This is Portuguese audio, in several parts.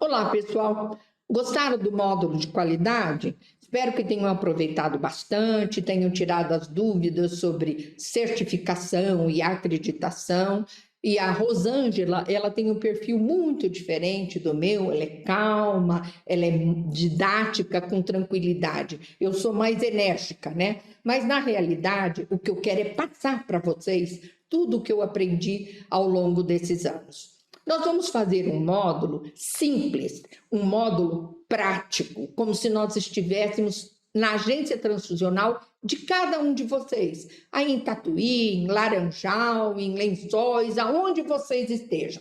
Olá, pessoal. Gostaram do módulo de qualidade? Espero que tenham aproveitado bastante, tenham tirado as dúvidas sobre certificação e acreditação. E a Rosângela, ela tem um perfil muito diferente do meu, ela é calma, ela é didática, com tranquilidade. Eu sou mais enérgica, né? Mas, na realidade, o que eu quero é passar para vocês tudo o que eu aprendi ao longo desses anos. Nós vamos fazer um módulo simples, um módulo prático, como se nós estivéssemos na agência transfusional de cada um de vocês, aí em Tatuí, em Laranjal, em Lençóis, aonde vocês estejam.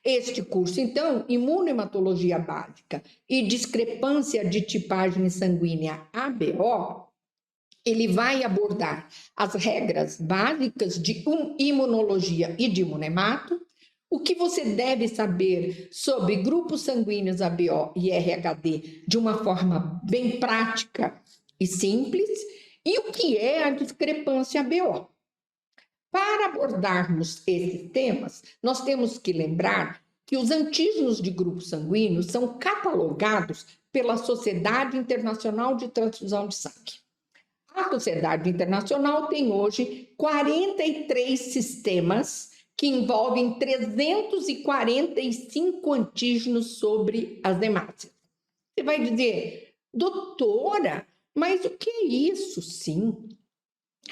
Este curso, então, Imunohematologia Básica e Discrepância de Tipagem Sanguínea ABO, ele vai abordar as regras básicas de imunologia e de imunemato, o que você deve saber sobre grupos sanguíneos ABO e RHD de uma forma bem prática e simples, e o que é a discrepância ABO. Para abordarmos esses temas, nós temos que lembrar que os antígenos de grupos sanguíneos são catalogados pela Sociedade Internacional de Transfusão de Sangue. A Sociedade Internacional tem hoje 43 sistemas que envolvem 345 antígenos sobre as hemácias. Você vai dizer, doutora, mas o que é isso? Sim,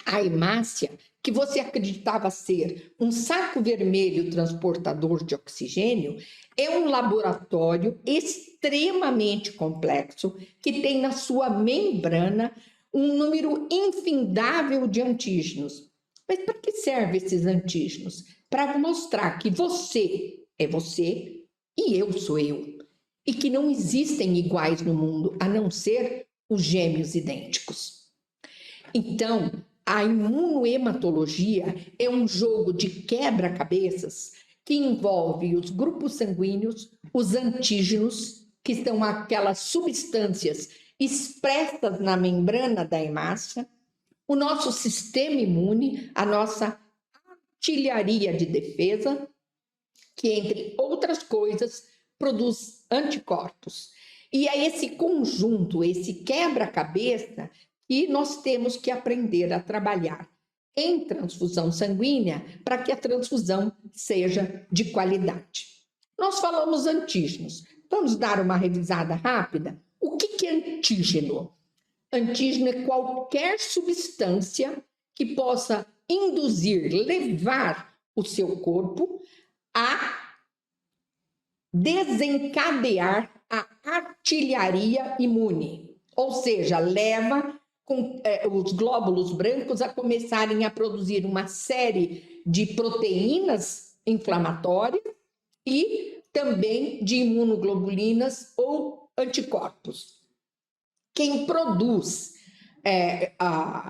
a hemácia, que você acreditava ser um saco vermelho transportador de oxigênio, é um laboratório extremamente complexo que tem na sua membrana um número infindável de antígenos. Mas para que servem esses antígenos? Para mostrar que você é você e eu sou eu. E que não existem iguais no mundo, a não ser os gêmeos idênticos. Então, a imunohematologia é um jogo de quebra-cabeças que envolve os grupos sanguíneos, os antígenos, que são aquelas substâncias expressas na membrana da hemácia, o nosso sistema imune, a nossa artilharia de defesa, que, entre outras coisas, produz anticorpos. E é esse conjunto, esse quebra-cabeça, que nós temos que aprender a trabalhar em transfusão sanguínea para que a transfusão seja de qualidade. Nós falamos antígenos. Vamos dar uma revisada rápida? O que é antígeno? Antígeno é qualquer substância que possa induzir, levar o seu corpo a desencadear a artilharia imune, ou seja, leva os glóbulos brancos a começarem a produzir uma série de proteínas inflamatórias e também de imunoglobulinas ou anticorpos. Quem produz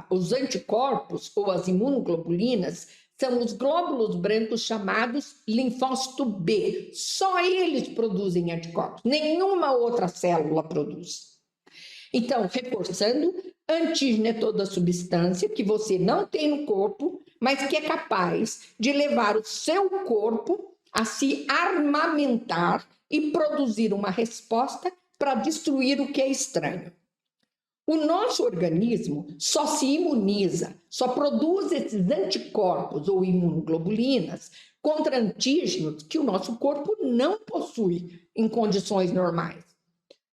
os anticorpos ou as imunoglobulinas são os glóbulos brancos chamados linfócito B. Só eles produzem anticorpos, nenhuma outra célula produz. Então, reforçando, antígeno é toda substância que você não tem no corpo, mas que é capaz de levar o seu corpo a se armamentar e produzir uma resposta para destruir o que é estranho. O nosso organismo só se imuniza, só produz esses anticorpos ou imunoglobulinas contra antígenos que o nosso corpo não possui em condições normais.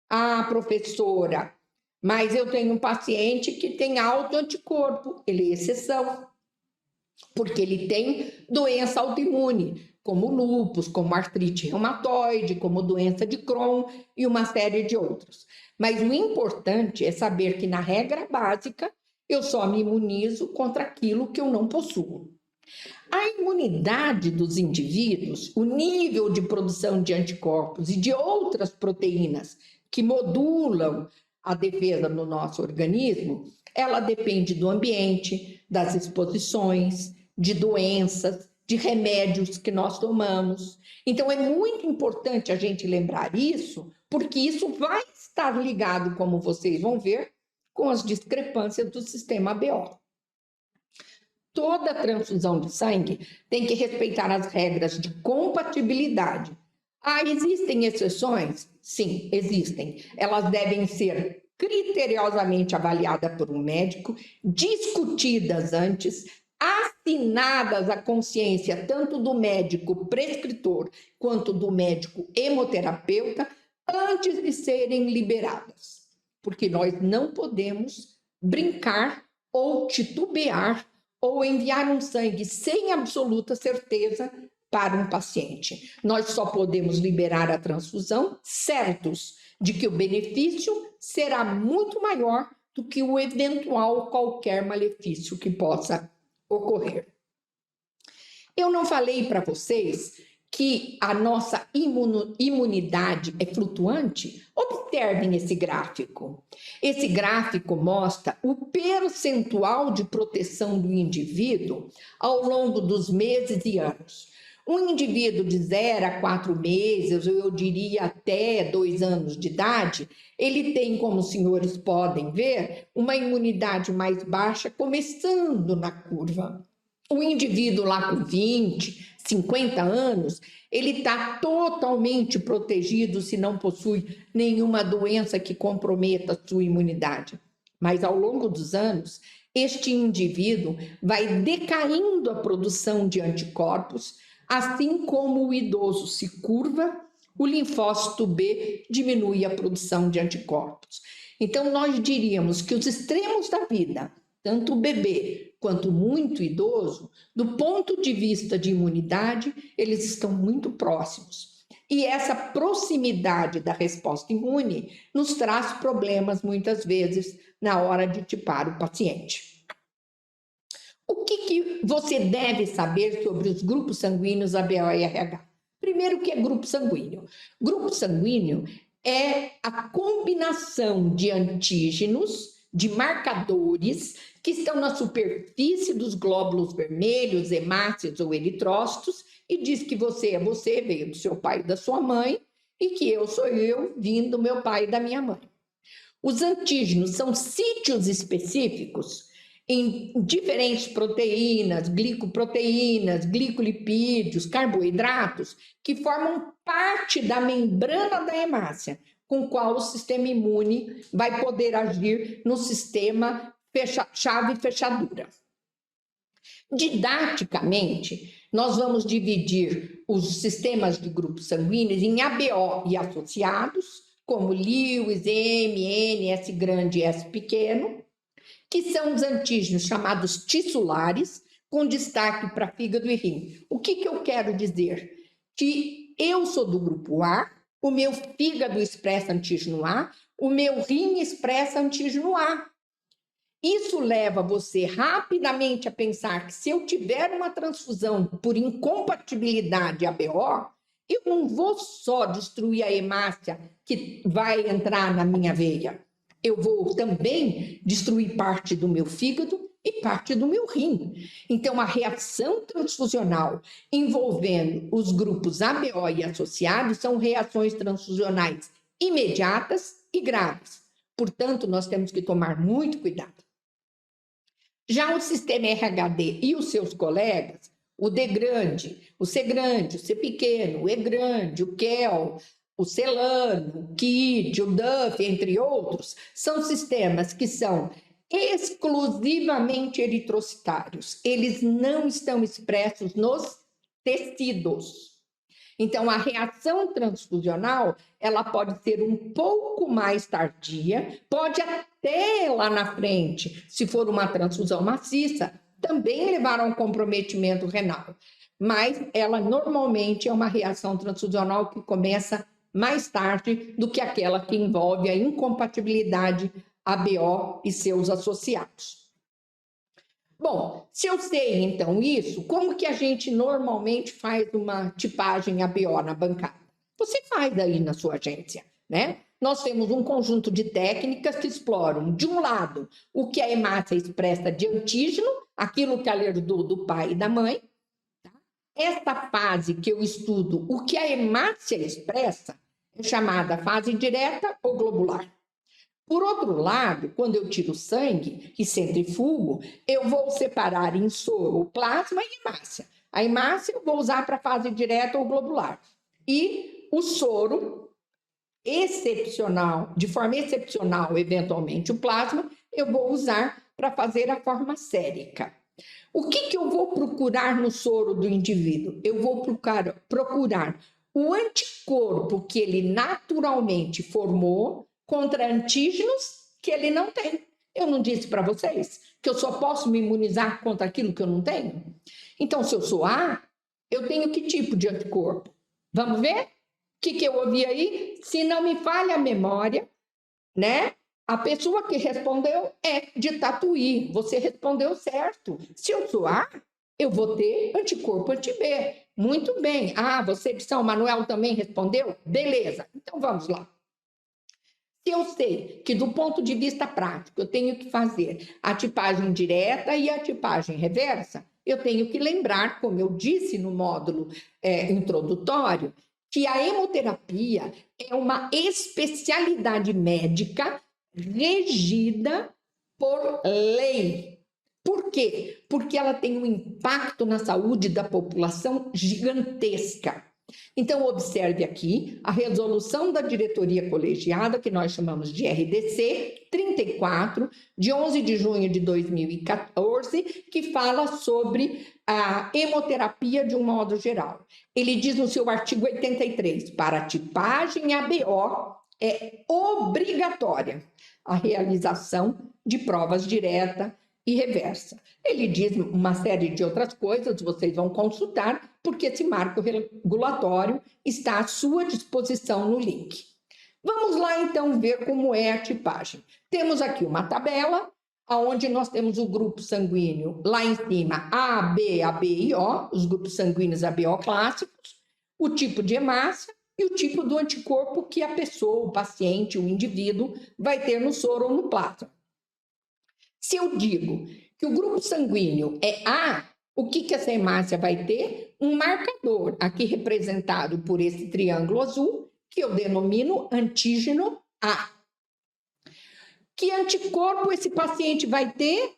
Ah, professora, mas eu tenho um paciente que tem alto anticorpo, ele é exceção, porque ele tem doença autoimune, como lúpus, como artrite reumatoide, como doença de Crohn e uma série de outros. Mas o importante é saber que, na regra básica, eu só me imunizo contra aquilo que eu não possuo. A imunidade dos indivíduos, o nível de produção de anticorpos e de outras proteínas que modulam a defesa no nosso organismo, ela depende do ambiente, das exposições, de doenças, de remédios que nós tomamos. Então, é muito importante a gente lembrar isso, porque isso vai estar ligado, como vocês vão ver, com as discrepâncias do sistema ABO. toda transfusão de sangue tem que respeitar as regras de compatibilidade. Existem exceções? Sim, existem. Elas devem ser criteriosamente avaliadas por um médico, discutidas antes, assinadas à consciência tanto do médico prescritor quanto do médico hemoterapeuta antes de serem liberadas. Porque nós não podemos brincar ou titubear ou enviar um sangue sem absoluta certeza para um paciente. Nós só podemos liberar a transfusão certos de que o benefício será muito maior do que o eventual qualquer malefício que possa ocorrer. Eu não falei para vocês que a nossa imunidade é flutuante? Observem esse gráfico. Esse gráfico mostra o percentual de proteção do indivíduo ao longo dos meses e anos. Um indivíduo de 0 a 4 meses, ou eu diria até 2 anos de idade, ele tem, como os senhores podem ver, uma imunidade mais baixa, começando na curva. O indivíduo lá com 20, 50 anos, ele está totalmente protegido se não possui nenhuma doença que comprometa a sua imunidade. Mas ao longo dos anos, este indivíduo vai decaindo a produção de anticorpos, assim como o idoso se curva, o linfócito B diminui a produção de anticorpos. Então, nós diríamos que os extremos da vida, tanto o bebê quanto muito idoso, do ponto de vista de imunidade, eles estão muito próximos. E essa proximidade da resposta imune nos traz problemas, muitas vezes, na hora de tipar o paciente. O que você deve saber sobre os grupos sanguíneos ABO e RH? Primeiro, o que é grupo sanguíneo? Grupo sanguíneo é a combinação de antígenos, de marcadores que estão na superfície dos glóbulos vermelhos, hemácias ou eritrócitos, e diz que você é você, veio do seu pai e da sua mãe, e que eu sou eu, vindo do meu pai e da minha mãe. Os antígenos são sítios específicos em diferentes proteínas, glicoproteínas, glicolipídios, carboidratos, que formam parte da membrana da hemácia, com o qual o sistema imune vai poder agir no sistema chave e fechadura. Didaticamente, nós vamos dividir os sistemas de grupos sanguíneos em ABO e associados, como Lewis, M, N, S grande e S pequeno, que são os antígenos chamados tissulares, com destaque para fígado e rim. O que eu quero dizer? Que eu sou do grupo A, o meu fígado expressa antígeno A, o meu rim expressa antígeno A. Isso leva você rapidamente a pensar que se eu tiver uma transfusão por incompatibilidade ABO, eu não vou só destruir a hemácia que vai entrar na minha veia. Eu vou também destruir parte do meu fígado e parte do meu rim. Então, a reação transfusional envolvendo os grupos ABO e associados são reações transfusionais imediatas e graves. Portanto, nós temos que tomar muito cuidado. Já o sistema RHD e os seus colegas, o D grande, o C grande, o C pequeno, o E grande, o KEL, o Celano, o KIT, o DUF, entre outros, são sistemas que são exclusivamente eritrocitários. Eles não estão expressos nos tecidos. Então, a reação transfusional, ela pode ser um pouco mais tardia, pode até lá na frente, se for uma transfusão maciça, também levar a um comprometimento renal. Mas ela normalmente é uma reação transfusional que começa mais tarde do que aquela que envolve a incompatibilidade ABO e seus associados. Bom, se eu sei então isso, como que a gente normalmente faz uma tipagem ABO na bancada? Você faz aí na sua agência, né? Nós temos um conjunto de técnicas que exploram, de um lado, o que a hemácia expressa de antígeno, aquilo que ela herdou do pai e da mãe. Tá? Esta fase que eu estudo, o que a hemácia expressa, é chamada fase direta ou globular. Por outro lado, quando eu tiro sangue e centrifugo, eu vou separar em soro, plasma e hemácia. A hemácia eu vou usar para fase direta ou globular. E o soro, excepcional, de forma excepcional, eventualmente o plasma, eu vou usar para fazer a forma sérica. O que eu vou procurar no soro do indivíduo? Eu vou procurar o anticorpo que ele naturalmente formou contra antígenos que ele não tem. Eu não disse para vocês que eu só posso me imunizar contra aquilo que eu não tenho? Então, se eu sou A, eu tenho que tipo de anticorpo? Vamos ver? O que eu ouvi aí? Se não me falha a memória, né? A pessoa que respondeu é de Tatuí. Você respondeu certo. Se eu sou A, eu vou ter anticorpo anti-B. Muito bem. Ah, você de São Manuel também respondeu? Beleza. Então vamos lá. Se eu sei que do ponto de vista prático eu tenho que fazer a tipagem direta e a tipagem reversa, eu tenho que lembrar, como eu disse no módulo introdutório, que a hemoterapia é uma especialidade médica regida por lei. Por quê? Porque ela tem um impacto na saúde da população gigantesca. Então, observe aqui a resolução da diretoria colegiada, que nós chamamos de RDC 34, de 11 de junho de 2014, que fala sobre a hemoterapia de um modo geral. Ele diz no seu artigo 83, para a tipagem ABO, é obrigatória a realização de provas direta e reversa. Ele diz uma série de outras coisas, vocês vão consultar, porque esse marco regulatório está à sua disposição no link. Vamos lá, então, ver como é a tipagem. Temos aqui uma tabela, onde nós temos o grupo sanguíneo lá em cima, A, B, AB e O, os grupos sanguíneos ABO clássicos, o tipo de hemácia e o tipo do anticorpo que a pessoa, o paciente, o indivíduo, vai ter no soro ou no plasma. Se eu digo que o grupo sanguíneo é A, o que essa hemácia vai ter? Um marcador, aqui representado por esse triângulo azul, que eu denomino antígeno A. Que anticorpo esse paciente vai ter?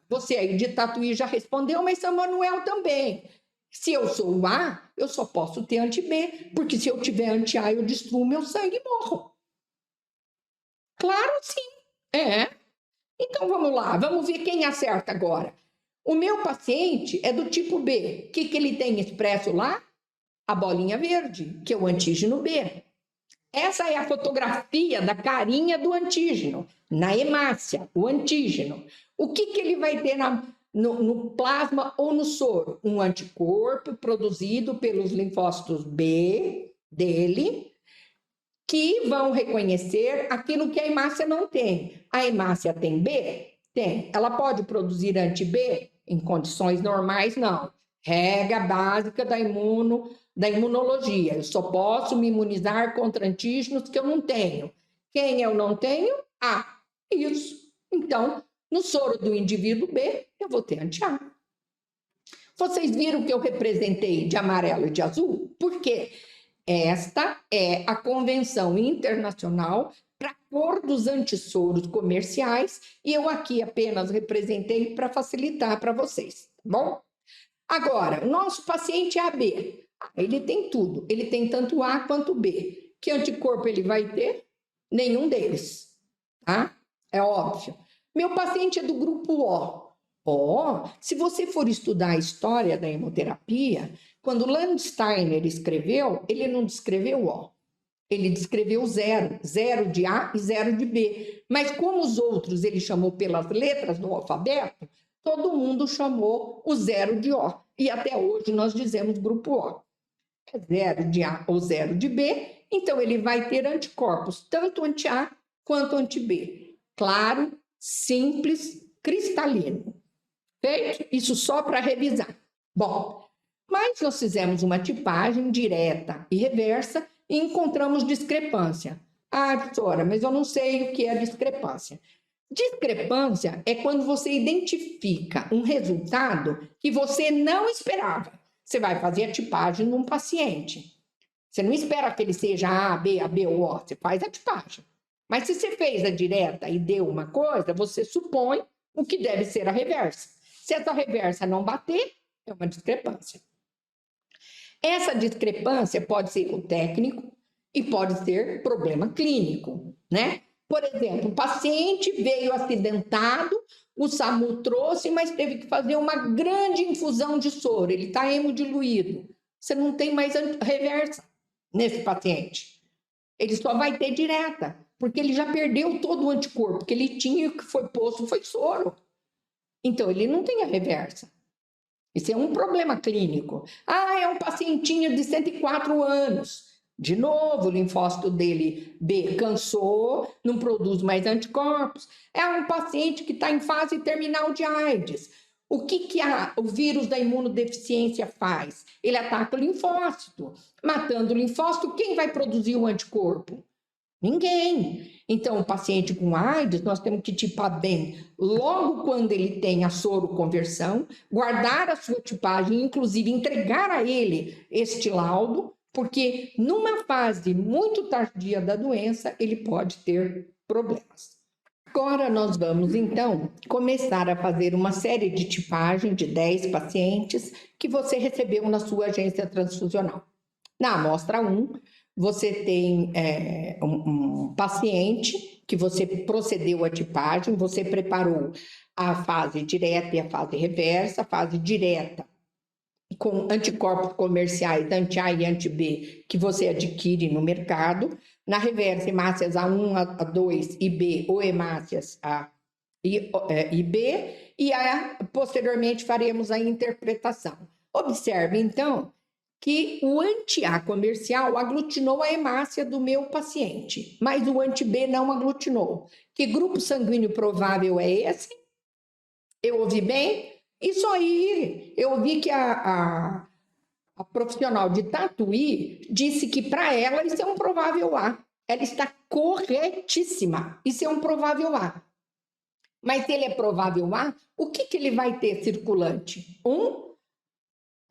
Você aí de Tatuí já respondeu, mas São Manuel também. Se eu sou o A, eu só posso ter anti-B, porque se eu tiver anti-A, eu destruo meu sangue e morro. Claro, sim. Então, vamos lá, vamos ver quem acerta agora. O meu paciente é do tipo B. O que ele tem expresso lá? A bolinha verde, que é o antígeno B. Essa é a fotografia da carinha do antígeno, na hemácia, o antígeno. O que ele vai ter no plasma ou no soro? Um anticorpo produzido pelos linfócitos B dele, que vão reconhecer aquilo que a hemácia não tem. A hemácia tem B? Tem. Ela pode produzir anti-B? Em condições normais, não. Regra básica da imunologia. Eu só posso me imunizar contra antígenos que eu não tenho. Quem eu não tenho? A. Isso. Então, no soro do indivíduo B, eu vou ter anti-A. Vocês viram que eu representei de amarelo e de azul? Por quê? Esta é a convenção internacional para a cor dos antissoros comerciais e eu aqui apenas representei para facilitar para vocês, tá bom? Agora, o nosso paciente é AB. Ele tem tudo, ele tem tanto A quanto B. Que anticorpo ele vai ter? Nenhum deles, tá? É óbvio. Meu paciente é do grupo O. Se você for estudar a história da hemoterapia, quando Landsteiner escreveu, ele não descreveu O. Ele descreveu zero de A e 0 de B. Mas como os outros ele chamou pelas letras do alfabeto, todo mundo chamou o 0 de O. E até hoje nós dizemos grupo O. É 0 de A ou 0 de B, então ele vai ter anticorpos, tanto anti-A quanto anti-B. Claro, simples, cristalino. Feito? Isso só para revisar. Bom, mas nós fizemos uma tipagem direta e reversa e encontramos discrepância. Ah, professora, mas eu não sei o que é discrepância. Discrepância é quando você identifica um resultado que você não esperava. Você vai fazer a tipagem num paciente. Você não espera que ele seja A, B ou O, você faz a tipagem. Mas se você fez a direta e deu uma coisa, você supõe o que deve ser a reversa. Se essa reversa não bater, é uma discrepância. Essa discrepância pode ser o técnico e pode ser problema clínico, né? Por exemplo, o paciente veio acidentado, o SAMU trouxe, mas teve que fazer uma grande infusão de soro, ele está hemodiluído. Você não tem mais reversa nesse paciente. Ele só vai ter direta, porque ele já perdeu todo o anticorpo que ele tinha e o que foi posto foi soro. Então, ele não tem a reversa. Isso é um problema clínico. Ah, é um pacientinho de 104 anos. De novo, o linfócito dele B cansou, não produz mais anticorpos. É um paciente que está em fase terminal de AIDS. O que o vírus da imunodeficiência faz? Ele ataca o linfócito. Matando o linfócito, quem vai produzir o anticorpo? Ninguém. Então, o paciente com AIDS, nós temos que tipar bem logo quando ele tem a soroconversão, guardar a sua tipagem, inclusive entregar a ele este laudo, porque numa fase muito tardia da doença, ele pode ter problemas. Agora nós vamos, então, começar a fazer uma série de tipagem de 10 pacientes que você recebeu na sua agência transfusional. Na amostra 1, você tem um paciente que você procedeu à tipagem, você preparou a fase direta e a fase reversa. A fase direta com anticorpos comerciais anti-A e anti-B que você adquire no mercado. Na reversa, hemácias A1, A2 e B, ou hemácias A e B, e posteriormente faremos a interpretação. Observe, então, que o anti-A comercial aglutinou a hemácia do meu paciente, mas o anti-B não aglutinou. Que grupo sanguíneo provável é esse? Eu ouvi bem? Isso aí, eu ouvi que a profissional de Tatuí disse que para ela isso é um provável A. Ela está corretíssima. Isso é um provável A. Mas se ele é provável A, o que ele vai ter circulante? Um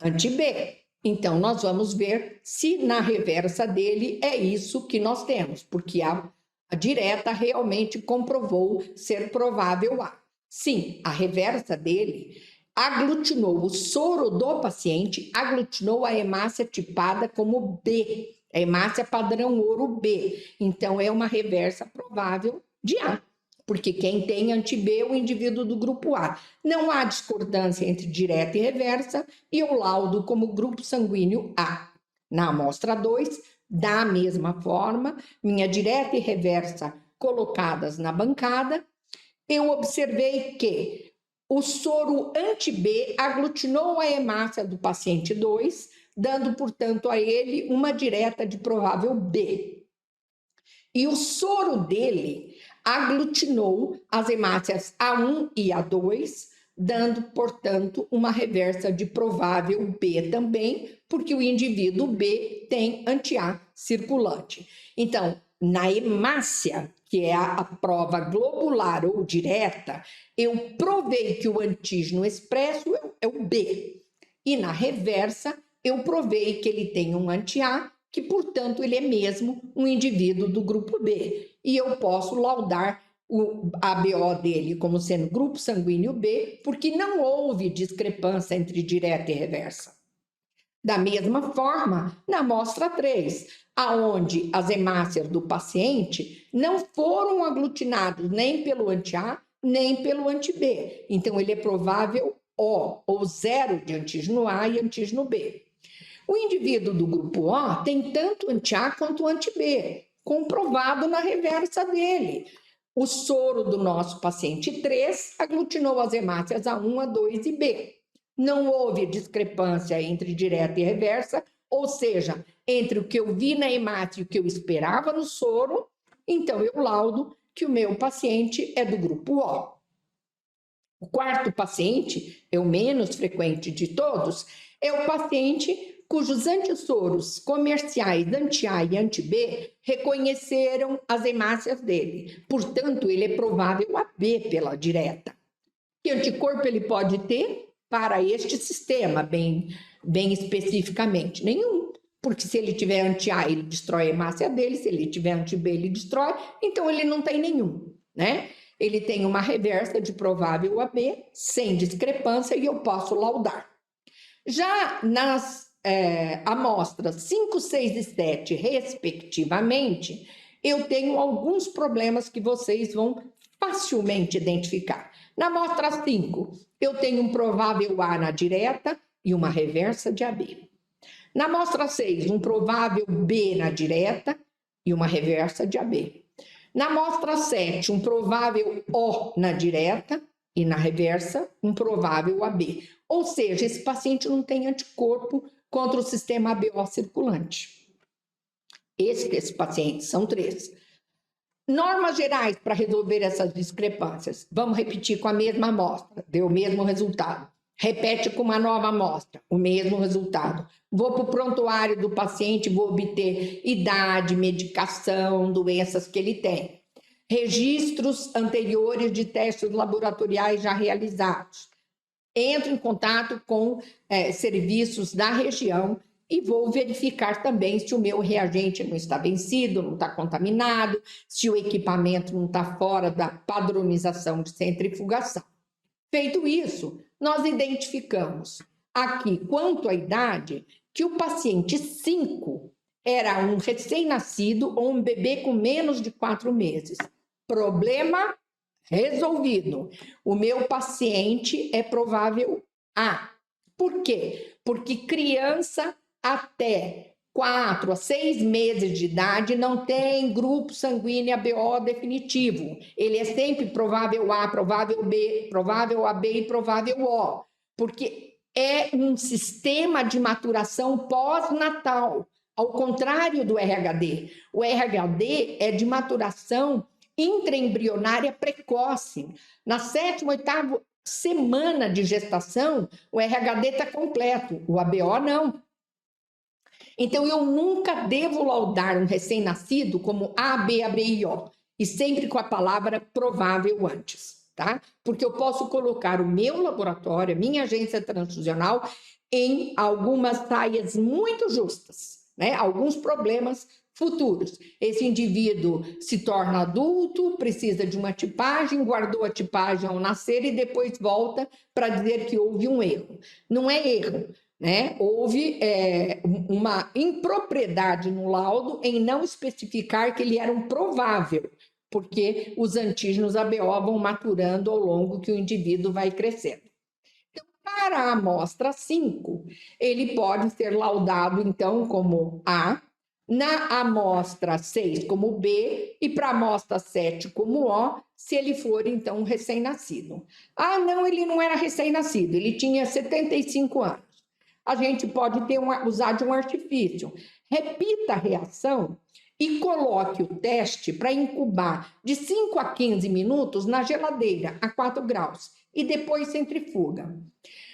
anti-B. Então, nós vamos ver se na reversa dele é isso que nós temos, porque a direta realmente comprovou ser provável A. Sim, a reversa dele aglutinou o soro do paciente, aglutinou a hemácia tipada como B, a hemácia padrão ouro B. Então, é uma reversa provável de A, porque quem tem anti-B é o indivíduo do grupo A. Não há discordância entre direta e reversa, e eu laudo como grupo sanguíneo A. Na amostra 2, da mesma forma, minha direta e reversa colocadas na bancada, eu observei que o soro anti-B aglutinou a hemácia do paciente 2, dando, portanto, a ele uma direta de provável B. E o soro dele aglutinou as hemácias A1 e A2, dando, portanto, uma reversa de provável B também, porque o indivíduo B tem anti-A circulante. Então, na hemácia, que é a prova globular ou direta, eu provei que o antígeno expresso é o B. E na reversa, eu provei que ele tem um anti-A, que, portanto, ele é mesmo um indivíduo do grupo B. E eu posso laudar o ABO dele como sendo grupo sanguíneo B, porque não houve discrepância entre direta e reversa. Da mesma forma, na amostra 3, aonde as hemácias do paciente não foram aglutinadas nem pelo anti-A, nem pelo anti-B. Então, ele é provável O, ou zero de antígeno A e antígeno B. O indivíduo do grupo O tem tanto anti-A quanto anti-B, comprovado na reversa dele. O soro do nosso paciente 3 aglutinou as hemácias A1, A2 e B. Não houve discrepância entre direta e reversa, ou seja, entre o que eu vi na hemácia e o que eu esperava no soro, então eu laudo que o meu paciente é do grupo O. O quarto paciente, é o menos frequente de todos, é o paciente cujos antissoros comerciais anti-A e anti-B reconheceram as hemácias dele. Portanto, ele é provável AB pela direta. Que anticorpo ele pode ter para este sistema, bem especificamente? Nenhum, porque se ele tiver anti-A, ele destrói a hemácia dele, se ele tiver anti-B, ele destrói, então ele não tem nenhum, né? Ele tem uma reversa de provável AB, sem discrepância, e eu posso laudar. Já nas amostras 5, 6 e 7, respectivamente, eu tenho alguns problemas que vocês vão facilmente identificar. Na amostra 5, eu tenho um provável A na direta e uma reversa de AB. Na amostra 6, um provável B na direta e uma reversa de AB. Na amostra 7, um provável O na direta e na reversa, um provável AB. Ou seja, esse paciente não tem anticorpo contra o sistema ABO circulante. Esses pacientes são 3. Normas gerais para resolver essas discrepâncias. Vamos repetir com a mesma amostra, deu o mesmo resultado. Repete com uma nova amostra, o mesmo resultado. Vou para o prontuário do paciente, vou obter idade, medicação, doenças que ele tem. Registros anteriores de testes laboratoriais já realizados. Entro em contato com serviços da região e vou verificar também se o meu reagente não está vencido, não está contaminado, se o equipamento não está fora da padronização de centrifugação. Feito isso, nós identificamos aqui, quanto à idade, que o paciente 5 era um recém-nascido ou um bebê com menos de 4 meses. Problema resolvido. O meu paciente é provável A. Por quê? Porque criança até 4 a 6 meses de idade não tem grupo sanguíneo ABO definitivo. Ele é sempre provável A, provável B, provável AB e provável O. Porque é um sistema de maturação pós-natal, ao contrário do RHD. O RHD é de maturação intraembrionária precoce. Na 7ª, 8ª semana de gestação, o RHD está completo, o ABO não. Então, eu nunca devo laudar um recém-nascido como A, B, AB e O, e sempre com a palavra provável antes, tá? Porque eu posso colocar o meu laboratório, a minha agência transfusional, em algumas saias muito justas, né? Alguns problemas futuros. Esse indivíduo se torna adulto, precisa de uma tipagem, guardou a tipagem ao nascer e depois volta para dizer que houve um erro. Não é erro, né? Houve uma impropriedade no laudo em não especificar que ele era um provável, porque os antígenos ABO vão maturando ao longo que o indivíduo vai crescendo. Então, para a amostra 5, ele pode ser laudado, então, como A, na amostra 6 como B e para a amostra 7 como O, se ele for, então, um recém-nascido. Ah, não, ele não era recém-nascido, ele tinha 75 anos. A gente pode usar de um artifício. Repita a reação e coloque o teste para incubar de 5 a 15 minutos na geladeira a 4 graus e depois centrifuga.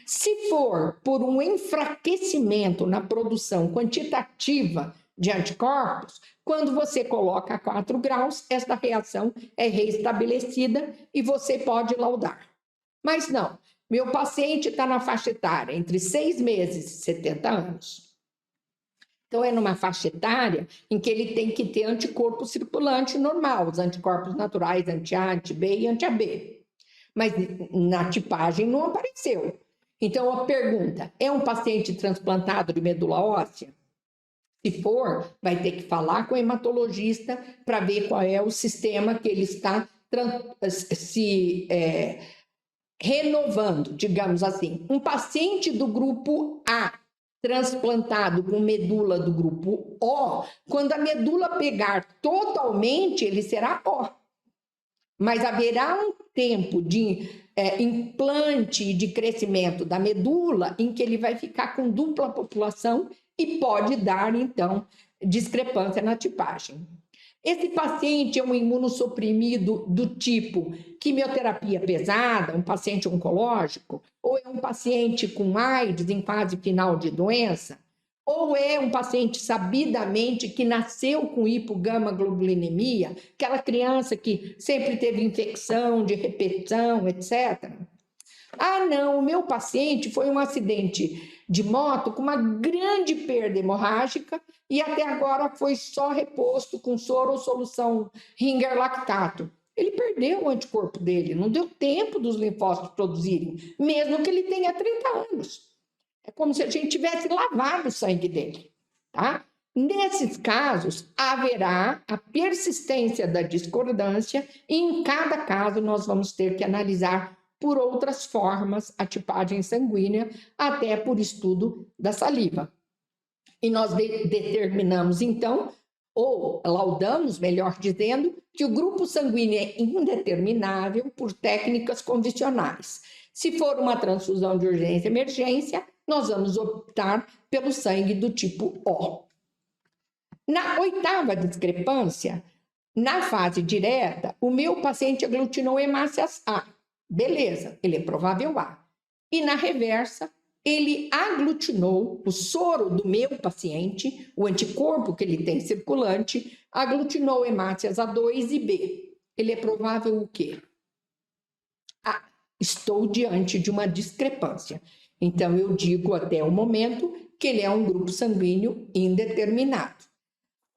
Se for por um enfraquecimento na produção quantitativa de anticorpos, quando você coloca a 4 graus, esta reação é reestabelecida e você pode laudar. Mas não, meu paciente está na faixa etária entre 6 meses e 70 anos. Então, é numa faixa etária em que ele tem que ter anticorpo circulante normal, os anticorpos naturais, anti-A, anti-B e anti-AB. Mas na tipagem não apareceu. Então, a pergunta, é um paciente transplantado de medula óssea? Se for, vai ter que falar com o hematologista para ver qual é o sistema que ele está renovando, digamos assim. Um paciente do grupo A, transplantado com medula do grupo O, quando a medula pegar totalmente, ele será O. Mas haverá um tempo de implante e de crescimento da medula em que ele vai ficar com dupla população e pode dar, então, discrepância na tipagem. Esse paciente é um imunossuprimido do tipo quimioterapia pesada, um paciente oncológico, ou é um paciente com AIDS em fase final de doença, ou é um paciente sabidamente que nasceu com hipogama-globulinemia, aquela criança que sempre teve infecção de repetição, etc. Ah, não, o meu paciente foi um acidente de moto com uma grande perda hemorrágica e até agora foi só reposto com soro ou solução Ringer lactato. Ele perdeu o anticorpo dele, não deu tempo dos linfócitos produzirem, mesmo que ele tenha 30 anos. É como se a gente tivesse lavado o sangue dele, tá? Nesses casos, haverá a persistência da discordância e em cada caso nós vamos ter que analisar por outras formas a tipagem sanguínea, até por estudo da saliva. E nós determinamos, então, ou laudamos, melhor dizendo, que o grupo sanguíneo é indeterminável por técnicas convencionais. Se for uma transfusão de urgência e emergência, nós vamos optar pelo sangue do tipo O. Na oitava discrepância, na fase direta, o meu paciente aglutinou hemácias A. Beleza, ele é provável A. E na reversa, ele aglutinou o soro do meu paciente, o anticorpo que ele tem circulante, aglutinou hemácias A2 e B. Ele é provável o quê? A. Estou diante de uma discrepância. Então, eu digo até o momento que ele é um grupo sanguíneo indeterminado.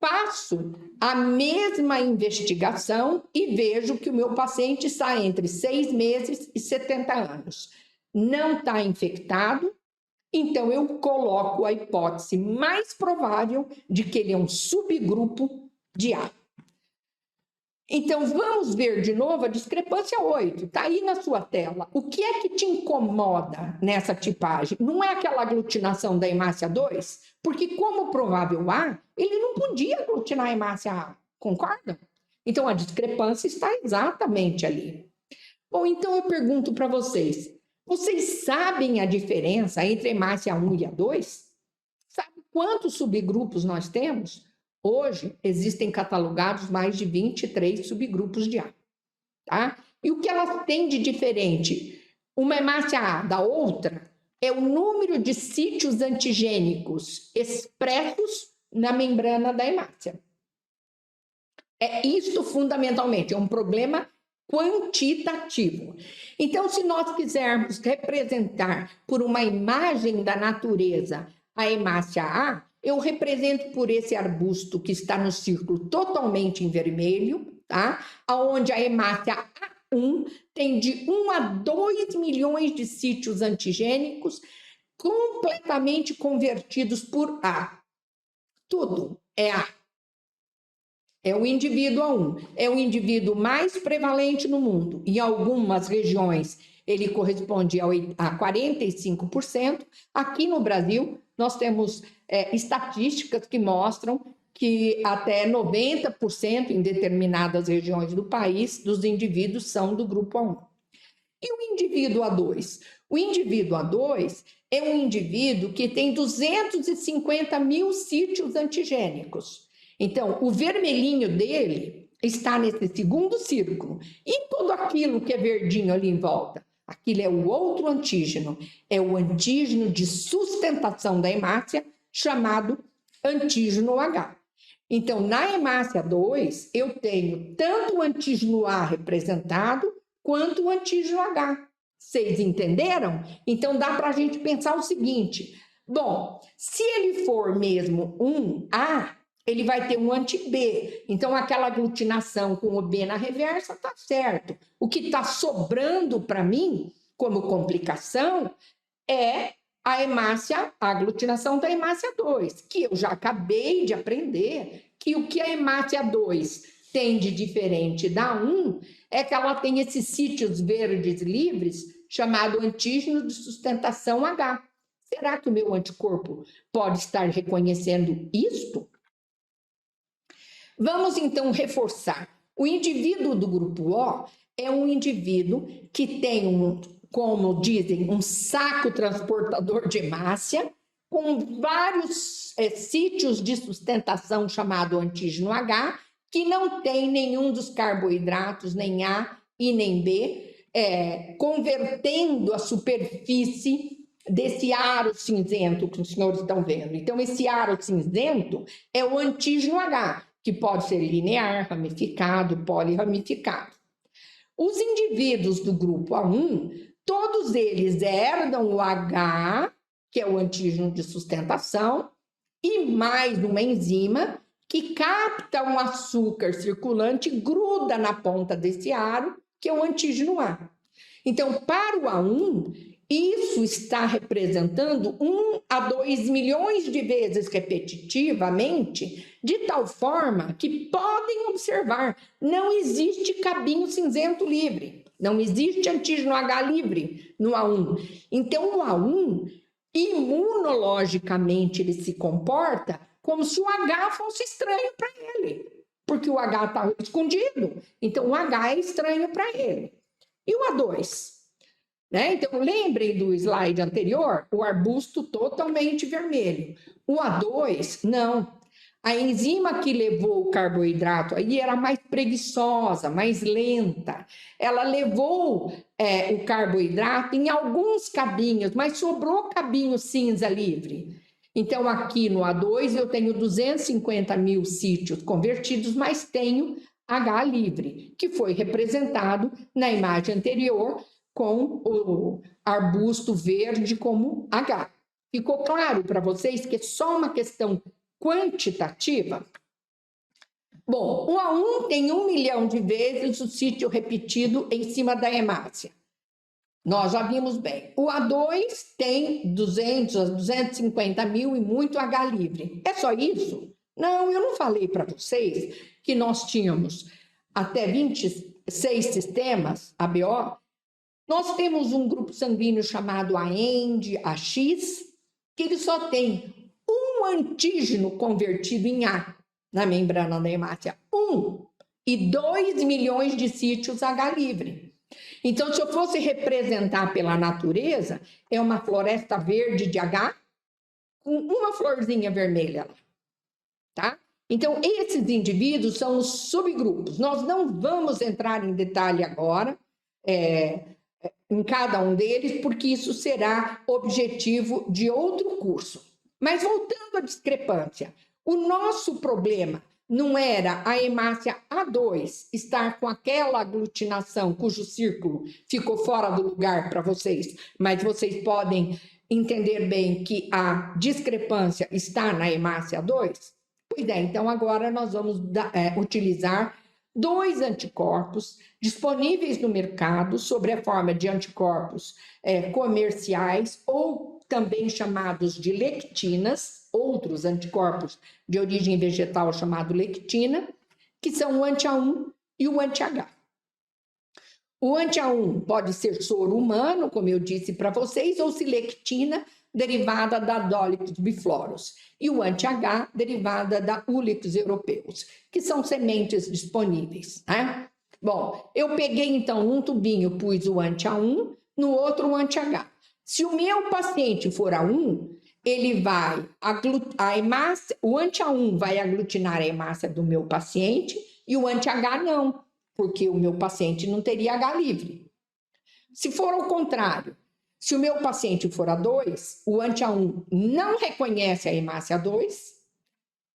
Faço a mesma investigação e vejo que o meu paciente está entre 6 meses e 70 anos. Não está infectado, então eu coloco a hipótese mais provável de que ele é um subgrupo de A. Então, vamos ver de novo a discrepância 8. Está aí na sua tela. O que é que te incomoda nessa tipagem? Não é aquela aglutinação da hemácia 2? Porque, como provável A, ele não podia aglutinar a hemácia A. Concordam? Então, a discrepância está exatamente ali. Bom, então eu pergunto para vocês. Vocês sabem a diferença entre a hemácia 1 e a 2? Sabe quantos subgrupos nós temos? Hoje, existem catalogados mais de 23 subgrupos de A. Tá? E o que elas têm de diferente? Uma hemácia A da outra é o número de sítios antigênicos expressos na membrana da hemácia. É isto fundamentalmente, é um problema quantitativo. Então, se nós quisermos representar por uma imagem da natureza a hemácia A, eu represento por esse arbusto que está no círculo totalmente em vermelho, tá? Onde a hemácia A1 tem de 1 a 2 milhões de sítios antigênicos completamente convertidos por A. Tudo é A. É o indivíduo A1. É o indivíduo mais prevalente no mundo. Em algumas regiões, ele corresponde a 45%. Aqui no Brasil, nós temos estatísticas que mostram que até 90% em determinadas regiões do país, dos indivíduos são do grupo A1. E o indivíduo A2? O indivíduo A2 é um indivíduo que tem 250 mil sítios antigênicos. Então, o vermelhinho dele está nesse segundo círculo. E tudo aquilo que é verdinho ali em volta? Aquilo é o outro antígeno. É o antígeno de sustentação da hemácia, chamado antígeno H. Então, na hemácia 2, eu tenho tanto o antígeno A representado, quanto o antígeno H. Vocês entenderam? Então, dá para a gente pensar o seguinte. Bom, se ele for mesmo um A, ele vai ter um anti-B. Então, aquela aglutinação com o B na reversa está certo. O que está sobrando para mim, como complicação, é a aglutinação da hemácia 2, que eu já acabei de aprender que o que a hemácia 2 tem de diferente da 1 é que ela tem esses sítios verdes livres, chamado antígeno de sustentação H. Será que o meu anticorpo pode estar reconhecendo isto? Vamos então reforçar. O indivíduo do grupo O é um indivíduo que tem como dizem, um saco transportador de hemácia, com vários sítios de sustentação chamado antígeno H, que não tem nenhum dos carboidratos, nem A e nem B, convertendo a superfície desse aro cinzento que os senhores estão vendo. Então, esse aro cinzento é o antígeno H, que pode ser linear, ramificado, polirramificado. Os indivíduos do grupo A1 todos eles herdam o H, que é o antígeno de sustentação, e mais uma enzima que capta um açúcar circulante e gruda na ponta desse aro, que é o antígeno A. Então, para o A1, isso está representando 1 a 2 milhões de vezes repetitivamente, de tal forma que podem observar, não existe cabinho cinzento livre, não existe antígeno H livre no A1. Então, o A1, imunologicamente, ele se comporta como se o H fosse estranho para ele, porque o H está escondido, então o H é estranho para ele. E o A2? Né? Então, lembrem do slide anterior, o arbusto totalmente vermelho. O A2, não. A enzima que levou o carboidrato aí era mais preguiçosa, mais lenta. Ela levou o carboidrato em alguns cabinhos, mas sobrou cabinho cinza livre. Então, aqui no A2 eu tenho 250 mil sítios convertidos, mas tenho H livre, que foi representado na imagem anterior com o arbusto verde como H. Ficou claro para vocês que é só uma questão quantitativa? Bom, o A1 tem 1 milhão de vezes o sítio repetido em cima da hemácia. Nós já vimos bem. O A2 tem 200 a 250 mil e muito H livre. É só isso? Não, eu não falei para vocês que nós tínhamos até 26 sistemas ABO. Nós temos um grupo sanguíneo chamado AEND, AX, que ele só tem um antígeno convertido em A na membrana da hemácia. 1 e 2 milhões de sítios H livre. Então, se eu fosse representar pela natureza, é uma floresta verde de H com uma florzinha vermelha lá, tá? Então, esses indivíduos são os subgrupos. Nós não vamos entrar em detalhe agora em cada um deles, porque isso será objetivo de outro curso. Mas voltando à discrepância, o nosso problema não era a hemácia A2 estar com aquela aglutinação cujo círculo ficou fora do lugar para vocês, mas vocês podem entender bem que a discrepância está na hemácia A2? Pois é, então agora nós vamos utilizar 2 anticorpos disponíveis no mercado sob a forma de anticorpos comerciais ou também chamados de lectinas, outros anticorpos de origem vegetal chamado lectina, que são o anti-A1 e o anti-H. O anti-A1 pode ser soro humano, como eu disse para vocês, ou silectina, derivada da Dolichos bifloros, e o anti-H, derivada da Ulix europeus, que são sementes disponíveis, né? Bom, eu peguei então um tubinho, pus o anti-A1, no outro o anti-H. Se o meu paciente for A1, ele vai o anti-A1 vai aglutinar a hemácia do meu paciente e o anti-H não, porque o meu paciente não teria H livre. Se for ao contrário, se o meu paciente for A2, o anti-A1 não reconhece a hemácia A2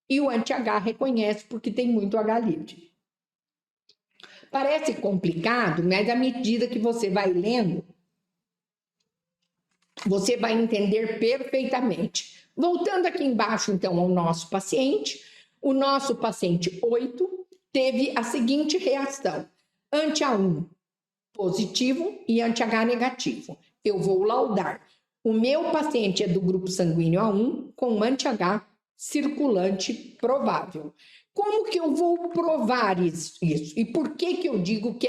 e o anti-H reconhece porque tem muito H livre. Parece complicado, mas à medida que você vai lendo, você vai entender perfeitamente. Voltando aqui embaixo, então, ao nosso paciente, o nosso paciente 8 teve a seguinte reação: anti-A1 positivo e anti-H negativo. Eu vou laudar. O meu paciente é do grupo sanguíneo A1 com anti-H circulante provável. Como que eu vou provar isso? E por que eu digo que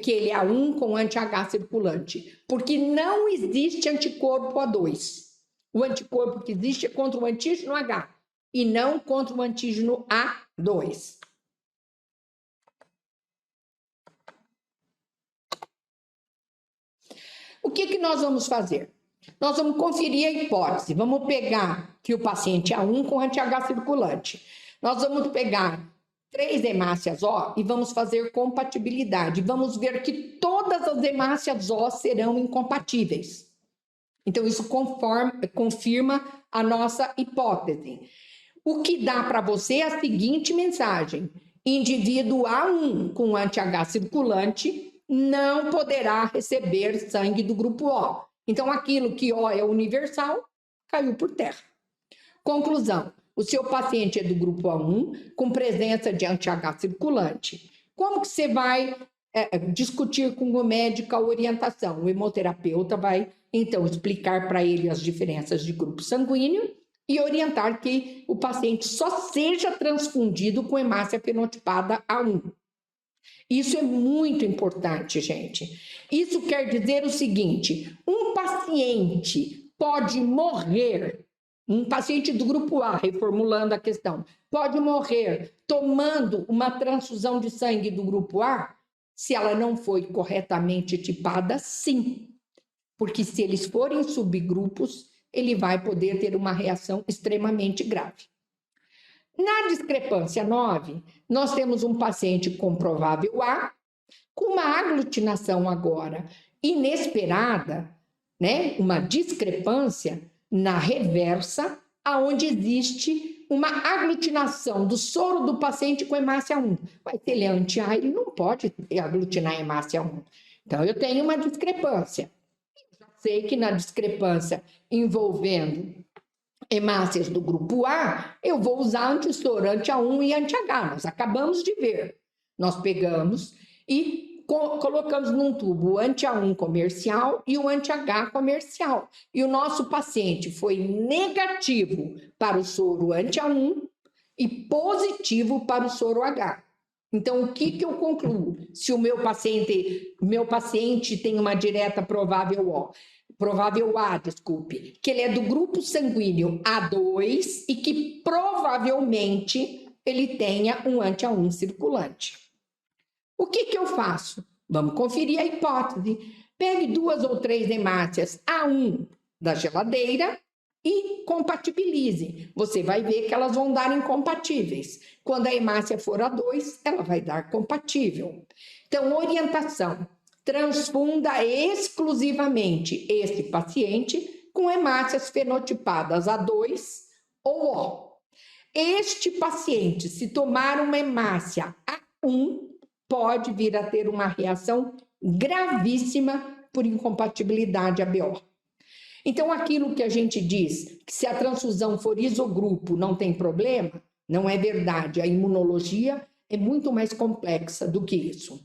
que ele é A1 com anti-H circulante? Porque não existe anticorpo A2. O anticorpo que existe é contra o antígeno H e não contra o antígeno A2. O que nós vamos fazer? Nós vamos conferir a hipótese. Vamos pegar que o paciente é A1 com anti-H circulante. Nós vamos pegar 3 hemácias O e vamos fazer compatibilidade. Vamos ver que todas as hemácias O serão incompatíveis. Então, isso confirma a nossa hipótese. O que dá para você é a seguinte mensagem: indivíduo A1 com anti-H circulante não poderá receber sangue do grupo O. Então, aquilo que O é universal, caiu por terra. Conclusão: o seu paciente é do grupo A1, com presença de anti-H circulante. Como que você vai discutir com o médico a orientação? O hemoterapeuta vai, então, explicar para ele as diferenças de grupo sanguíneo e orientar que o paciente só seja transfundido com hemácia fenotipada A1. Isso é muito importante, gente. Isso quer dizer o seguinte: um paciente pode morrer, um paciente do grupo A, reformulando a questão, pode morrer tomando uma transfusão de sangue do grupo A, se ela não foi corretamente tipada, sim. Porque se eles forem subgrupos, ele vai poder ter uma reação extremamente grave. Na discrepância 9, nós temos um paciente com provável A, com uma aglutinação agora inesperada, né? Uma discrepância na reversa, aonde existe uma aglutinação do soro do paciente com hemácia 1. Mas se ele é anti-A, ele não pode aglutinar hemácia 1. Então, eu tenho uma discrepância. Eu já sei que na discrepância envolvendo hemácias do grupo A, eu vou usar antissoro, anti-A1 e anti-H. Nós acabamos de ver. Nós pegamos e colocamos num tubo o anti-A1 comercial e o anti-H comercial. E o nosso paciente foi negativo para o soro anti-A1 e positivo para o soro H. Então, o que eu concluo? Se o meu paciente tem uma direta provável A, desculpe, que ele é do grupo sanguíneo A2 e que provavelmente ele tenha um anti-A1 circulante. O que eu faço? Vamos conferir a hipótese. Pegue 2 ou 3 hemácias A1 da geladeira e compatibilize. Você vai ver que elas vão dar incompatíveis. Quando a hemácia for A2, ela vai dar compatível. Então, orientação: transfunda exclusivamente esse paciente com hemácias fenotipadas A2 ou O. Este paciente, se tomar uma hemácia A1, pode vir a ter uma reação gravíssima por incompatibilidade ABO. Então, aquilo que a gente diz, que se a transfusão for isogrupo não tem problema, não é verdade. A imunologia é muito mais complexa do que isso.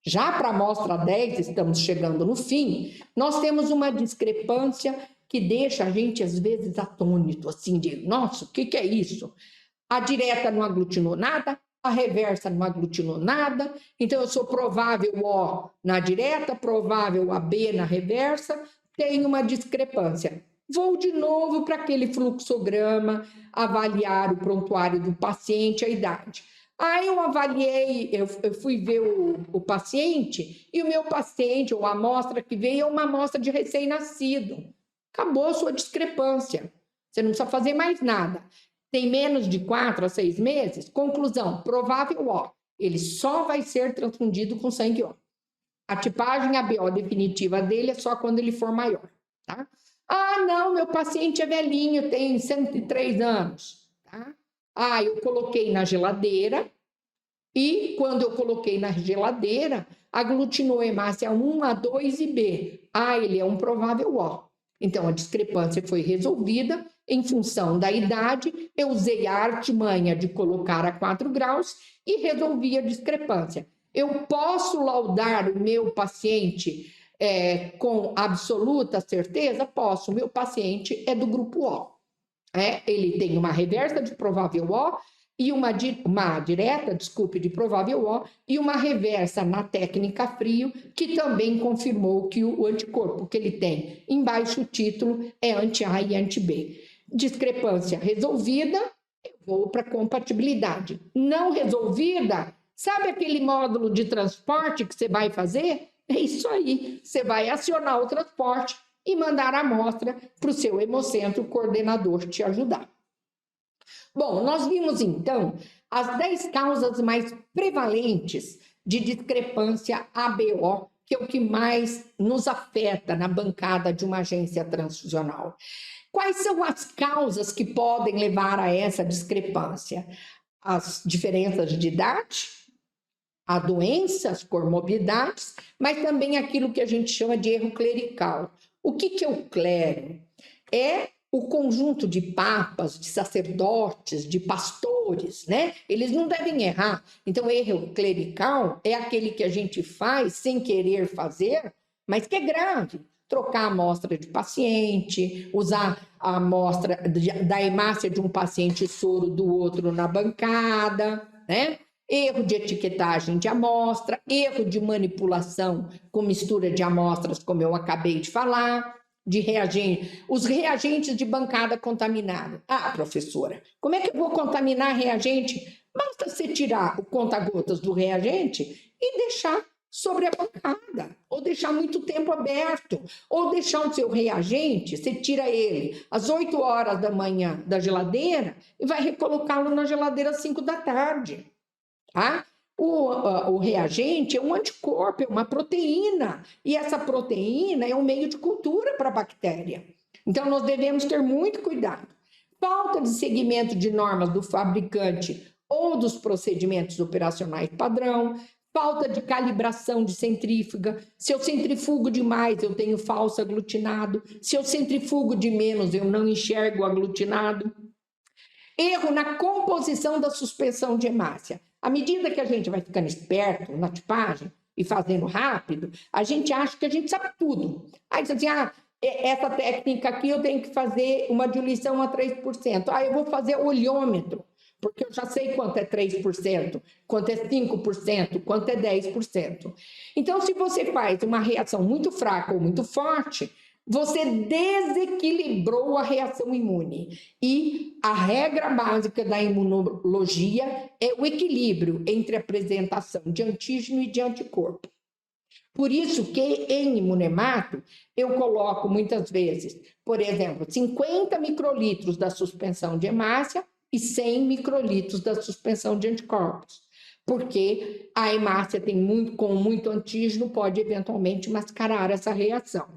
Já para a amostra 10, estamos chegando no fim, nós temos uma discrepância que deixa a gente, às vezes, atônito, assim, de, nossa, o que é isso? A direta não aglutinou nada, a reversa não aglutinou nada, então eu sou provável O na direta, provável AB na reversa, tem uma discrepância. Vou de novo para aquele fluxograma, avaliar o prontuário do paciente, a idade. Aí eu avaliei, eu fui ver o paciente, e o meu paciente, ou a amostra que veio, é uma amostra de recém-nascido. Acabou a sua discrepância. Você não precisa fazer mais nada. Tem menos de 4 a 6 meses? Conclusão: provável O. Ele só vai ser transfundido com sangue O. A tipagem ABO definitiva dele é só quando ele for maior, tá? Ah, não, meu paciente é velhinho, tem 103 anos, tá? Ah, eu coloquei na geladeira e quando eu coloquei na geladeira, aglutinou hemácia 1, A2 e B. Ah, ele é um provável O. Então, a discrepância foi resolvida em função da idade. Eu usei a artimanha de colocar a 4 graus e resolvi a discrepância. Eu posso laudar o meu paciente com absoluta certeza? Posso. O meu paciente é do grupo O. Ele tem uma reversa de provável O e uma direta, de provável O e uma reversa na técnica frio, que também confirmou que o anticorpo que ele tem em baixo título é anti-A e anti-B. Discrepância resolvida, eu vou para compatibilidade. Não resolvida, sabe aquele módulo de transporte que você vai fazer? É isso aí, você vai acionar o transporte e mandar a amostra para o seu hemocentro coordenador te ajudar. Bom, nós vimos então as 10 causas mais prevalentes de discrepância ABO, que é o que mais nos afeta na bancada de uma agência transfusional. Quais são as causas que podem levar a essa discrepância? As diferenças de idade, a doenças, comorbidades, mas também aquilo que a gente chama de erro clerical. O que é o clero? É o conjunto de papas, de sacerdotes, de pastores, né? Eles não devem errar. Então, erro clerical é aquele que a gente faz sem querer fazer, mas que é grave. Trocar a amostra de paciente, usar a amostra da hemácia de um paciente soro do outro na bancada, né? Erro de etiquetagem de amostra, erro de manipulação com mistura de amostras, como eu acabei de falar, de reagente, os reagentes de bancada contaminada. Ah, professora, como é que eu vou contaminar reagente? Basta você tirar o conta-gotas do reagente e deixar sobre a bancada, ou deixar muito tempo aberto, ou deixar o seu reagente, você tira ele às 8 horas da manhã da geladeira e vai recolocá-lo na geladeira às 5 da tarde. Tá? O reagente é um anticorpo, é uma proteína, e essa proteína é um meio de cultura para a bactéria. Então, nós devemos ter muito cuidado. Falta de seguimento de normas do fabricante ou dos procedimentos operacionais padrão, falta de calibração de centrífuga. Se eu centrifugo demais, eu tenho falso aglutinado. Se eu centrifugo de menos, eu não enxergo o aglutinado. Erro na composição da suspensão de hemácia. À medida que a gente vai ficando esperto na tipagem e fazendo rápido, a gente acha que a gente sabe tudo. Aí diz assim, essa técnica aqui eu tenho que fazer uma diluição a 3%. Eu vou fazer olhômetro, porque eu já sei quanto é 3%, quanto é 5%, quanto é 10%. Então, se você faz uma reação muito fraca ou muito forte, você desequilibrou a reação imune. E a regra básica da imunologia é o equilíbrio entre a apresentação de antígeno e de anticorpo. Por isso que em imunemato eu coloco muitas vezes, por exemplo, 50 microlitros da suspensão de hemácia e 100 microlitros da suspensão de anticorpos. Porque a hemácia com muito antígeno pode eventualmente mascarar essa reação.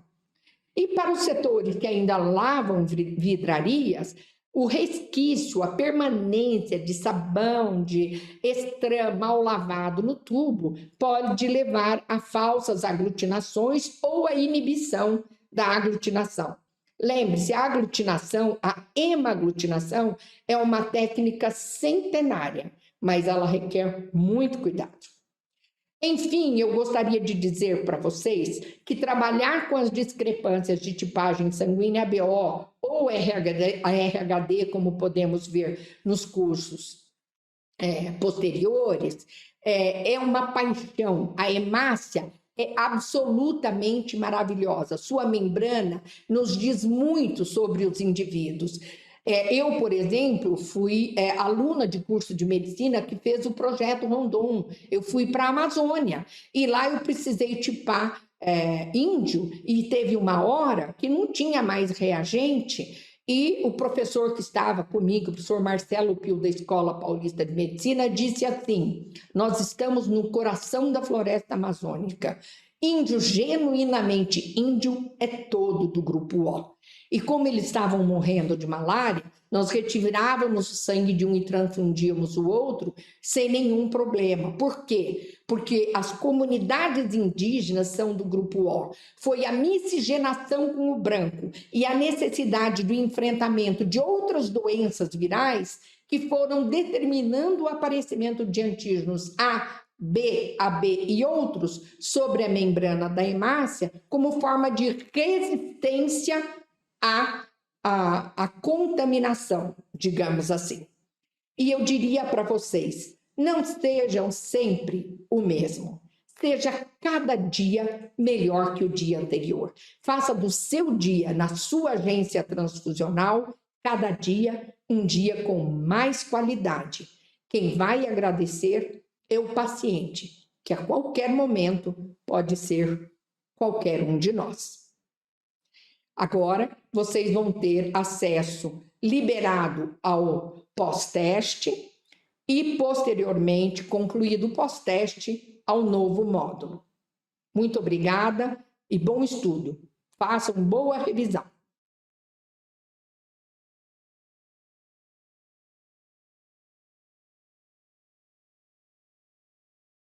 E para os setores que ainda lavam vidrarias, o resquício, a permanência de sabão, de extra mal lavado no tubo, pode levar a falsas aglutinações ou a inibição da aglutinação. Lembre-se, a aglutinação, a hemaglutinação, é uma técnica centenária, mas ela requer muito cuidado. Enfim, eu gostaria de dizer para vocês que trabalhar com as discrepâncias de tipagem sanguínea ABO ou RHD, como podemos ver nos cursos posteriores, é uma paixão. A hemácia é absolutamente maravilhosa. Sua membrana nos diz muito sobre os indivíduos. Eu, por exemplo, fui aluna de curso de medicina que fez o projeto Rondon. Eu fui para a Amazônia e lá eu precisei tipar índio e teve uma hora que não tinha mais reagente e o professor que estava comigo, o professor Marcelo Pio da Escola Paulista de Medicina, disse assim: nós estamos no coração da floresta amazônica. Índio genuinamente índio é todo do grupo O. E como eles estavam morrendo de malária, nós retirávamos o sangue de um e transfundíamos o outro sem nenhum problema. Por quê? Porque as comunidades indígenas são do grupo O. Foi a miscigenação com o branco e a necessidade do enfrentamento de outras doenças virais que foram determinando o aparecimento de antígenos A, B, AB e outros sobre a membrana da hemácia como forma de resistência à contaminação, digamos assim. E eu diria para vocês, não sejam sempre o mesmo. Seja cada dia melhor que o dia anterior. Faça do seu dia, na sua agência transfusional, cada dia um dia com mais qualidade. Quem vai agradecer é o paciente, que a qualquer momento pode ser qualquer um de nós. Agora, vocês vão ter acesso liberado ao pós-teste e, posteriormente, concluído o pós-teste, ao novo módulo. Muito obrigada e bom estudo. Façam boa revisão.